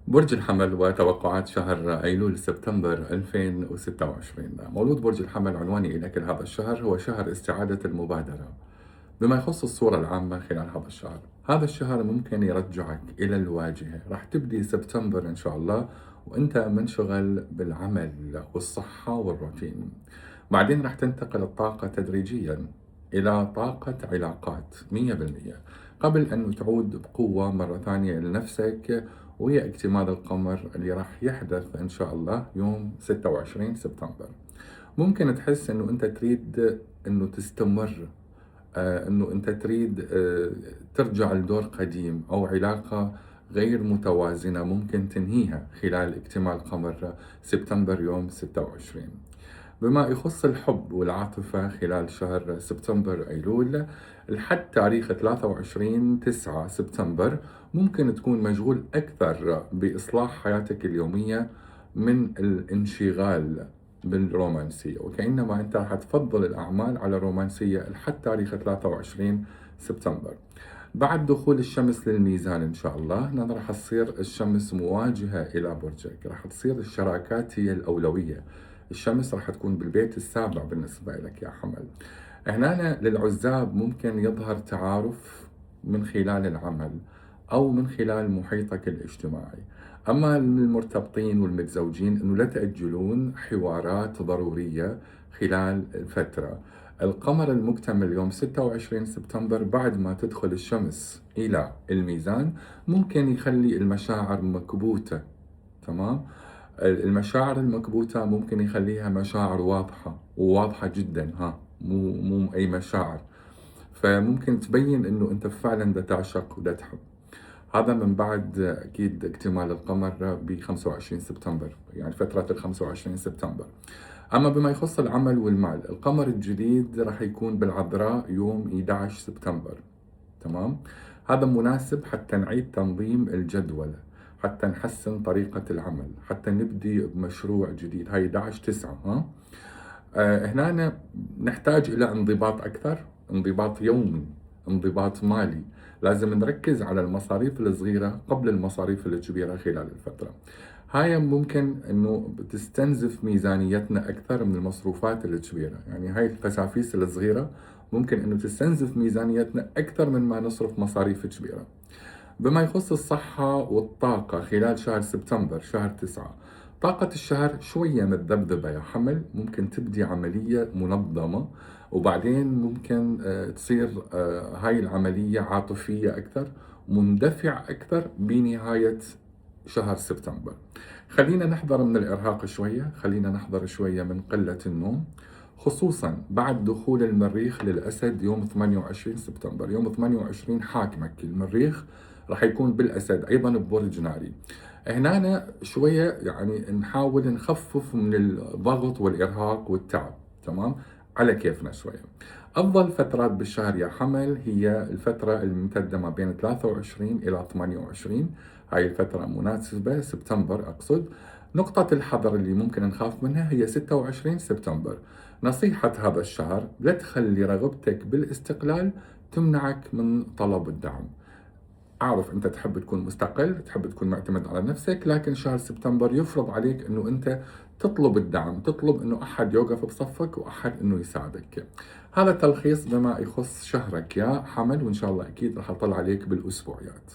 برج الحمل وتوقعات شهر أيلول سبتمبر 2026. مولود برج الحمل عنواني لك هذا الشهر هو شهر استعادة المبادرة بما يخص الصورة العامة خلال هذا الشهر. هذا الشهر ممكن يرجعك إلى الواجهة، راح تبدي سبتمبر إن شاء الله وأنت منشغل بالعمل والصحة والروتين. بعدين راح تنتقل الطاقة تدريجيا إلى طاقة علاقات 100% قبل أن تعود بقوة مرة ثانية لنفسك، وهي اكتمال القمر اللي راح يحدث إن شاء الله يوم 26 سبتمبر. ممكن تحس أنه أنت تريد أنه تستمر، أنه أنت تريد ترجع لدور قديم أو علاقة غير متوازنة ممكن تنهيها خلال اكتمال قمر سبتمبر يوم 26. بما يخص الحب والعاطفة خلال شهر سبتمبر أيلول لحد تاريخ 23/9 سبتمبر ممكن تكون مشغول أكثر بإصلاح حياتك اليومية من الانشغال بالرومانسية، وكأنما أنت راح تفضل الأعمال على الرومانسية لحد تاريخ 23 سبتمبر. بعد دخول الشمس للميزان إن شاء الله هنا راح تصير الشمس مواجهة إلى برجك، راح تصير الشراكات هي الأولوية. الشمس راح تكون بالبيت السابع بالنسبة لك يا حمل. هنا للعزاب ممكن يظهر تعارف من خلال العمل أو من خلال محيطك الاجتماعي. أما المرتبطين والمتزوجين أنه لا تأجلون حوارات ضرورية خلال الفترة. القمر المكتمل يوم 26 سبتمبر بعد ما تدخل الشمس إلى الميزان ممكن يخلي المشاعر مكبوتة. تمام؟ المشاعر المكبوتة ممكن يخليها مشاعر واضحة وواضحة جدا، مو أي مشاعر، فممكن تبين انه انت فعلا دا تعشق ودا تحب. هذا من بعد اكيد اكتمال القمر ب 25 سبتمبر، يعني فترة ال 25 سبتمبر. اما بما يخص العمل والمال، القمر الجديد راح يكون بالعذراء يوم 11 سبتمبر. تمام؟ هذا مناسب حتى نعيد تنظيم الجدول، حتى نحسن طريقة العمل، حتى نبدي بمشروع جديد. هاي 11/9. هنا نحتاج إلى انضباط أكثر، انضباط يومي، انضباط مالي. لازم نركز على المصاريف الصغيرة قبل المصاريف الكبيرة خلال الفترة. هاي ممكن أنه تستنزف ميزانيتنا أكثر من المصروفات الكبيرة، يعني هاي الفسافيس الصغيرة ممكن أنه تستنزف ميزانيتنا أكثر من ما نصرف مصاريف كبيرة. بما يخص الصحة والطاقة خلال شهر سبتمبر شهر 9، طاقة الشهر شوية متذبذبة يا حمل. ممكن تبدي عملية منظمة وبعدين ممكن تصير هاي العملية عاطفية أكثر، مندفع أكثر بنهاية شهر سبتمبر. خلينا نحذر من الإرهاق شوية، خلينا نحذر شوية من قلة النوم، خصوصا بعد دخول المريخ للأسد يوم 28 سبتمبر. يوم 28 حاكمك المريخ راح يكون بالأسد أيضا ببرج ناري. هنا شوية يعني نحاول نخفف من الضغط والإرهاق والتعب. تمام؟ على كيفنا شوية. أفضل فترات بالشهر يا حمل هي الفترة الممتدة ما بين 23 إلى 28. هاي الفترة مناسبة، سبتمبر أقصد. نقطة الحذر اللي ممكن نخاف منها هي 26 سبتمبر. نصيحة هذا الشهر لا تخلي رغبتك بالاستقلال تمنعك من طلب الدعم. أعرف أنت تحب تكون مستقل، تحب تكون معتمد على نفسك، لكن شهر سبتمبر يفرض عليك أنه أنت تطلب الدعم، تطلب أنه أحد يوقف بصفك وأحد أنه يساعدك. هذا تلخيص بما يخص شهرك يا حمل، وإن شاء الله أكيد راح أطلع عليك بالأسبوعيات.